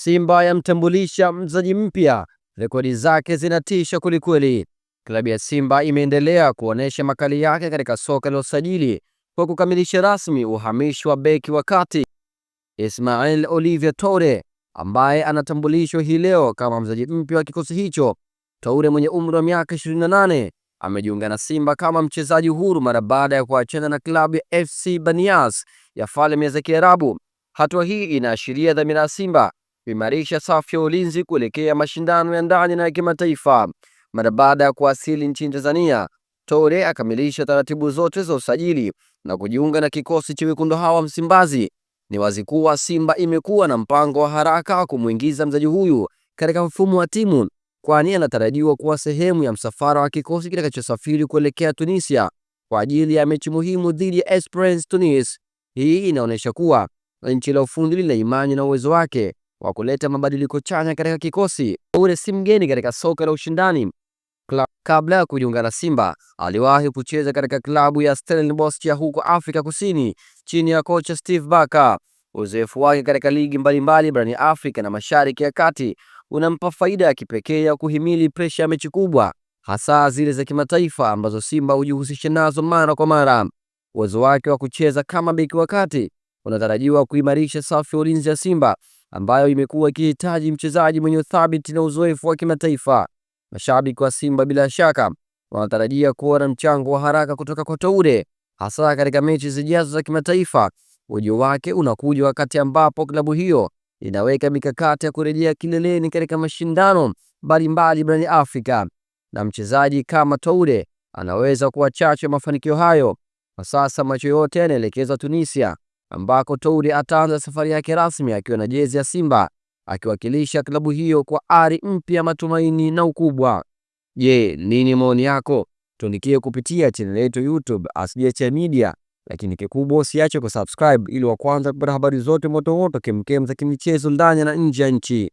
Simba yamtambulisha mchezaji mpya, rekodi zake zinatisha kwelikweli. Klabu ya Simba imeendelea kuonesha makali yake katika soka la usajili kwa kukamilisha rasmi uhamisho wa beki wa kati Ismail Olivier Toure, ambaye anatambulishwa hii leo kama mchezaji mpya wa kikosi hicho. Toure mwenye umri wa miaka 28 amejiunga na Simba kama mchezaji huru mara baada ya kuachana na klabu ya FC Banias ya Falme za Kiarabu. Hatua hii inaashiria dhamira ya Simba kuimarisha safu ya ulinzi kuelekea mashindano ya ndani na ya kimataifa. Mara baada ya kuwasili nchini Tanzania, Toure akamilisha taratibu zote za usajili na kujiunga na kikosi cha wekundu hawa Msimbazi. Ni wazi kuwa Simba imekuwa na mpango wa haraka kumuingiza mchezaji huyu katika mfumo wa timu, kwani anatarajiwa kuwa sehemu ya msafara wa kikosi kitakachosafiri kuelekea Tunisia kwa ajili ya mechi muhimu dhidi ya Esperance Tunis. Hii inaonyesha kuwa nchi la ufundi lina imani na uwezo wake wa kuleta mabadiliko chanya katika kikosi. Toure si mgeni katika soka la ushindani. Kabla ya kujiunga na Simba, aliwahi kucheza katika klabu ya Stellenbosch ya huko Afrika Kusini chini ya kocha Steve Barker. Uzoefu wake katika ligi mbalimbali barani Afrika na Mashariki ya Kati unampa faida ya kipekee ya kuhimili presha ya mechi kubwa, hasa zile za kimataifa ambazo Simba hujihusisha nazo mara kwa mara. Uwezo wake wa kucheza kama beki wa kati unatarajiwa kuimarisha safu ya ulinzi ya Simba, ambayo imekuwa ikihitaji mchezaji mwenye uthabiti na uzoefu wa kimataifa. Mashabiki wa Simba bila shaka wanatarajia kuona mchango wa haraka kutoka kwa Toure, hasa katika mechi zijazo za kimataifa. Ujio wake unakuja wakati ambapo klabu hiyo inaweka mikakati ya kurejea kileleni katika mashindano mbalimbali barani Afrika, na mchezaji kama Toure anaweza kuwa chachu ya mafanikio hayo. Kwa sasa macho yote yanaelekezwa Tunisia, ambako Toure ataanza safari yake rasmi akiwa na jezi ya Simba, akiwakilisha klabu hiyo kwa ari mpya, matumaini na ukubwa. Je, nini maoni yako? Tuandikie kupitia channel yetu YouTube Aslicha Media, lakini kikubwa usiache kusubscribe ili wa kwanza kupata habari zote moto kemkem za kimichezo ndani na nje ya nchi.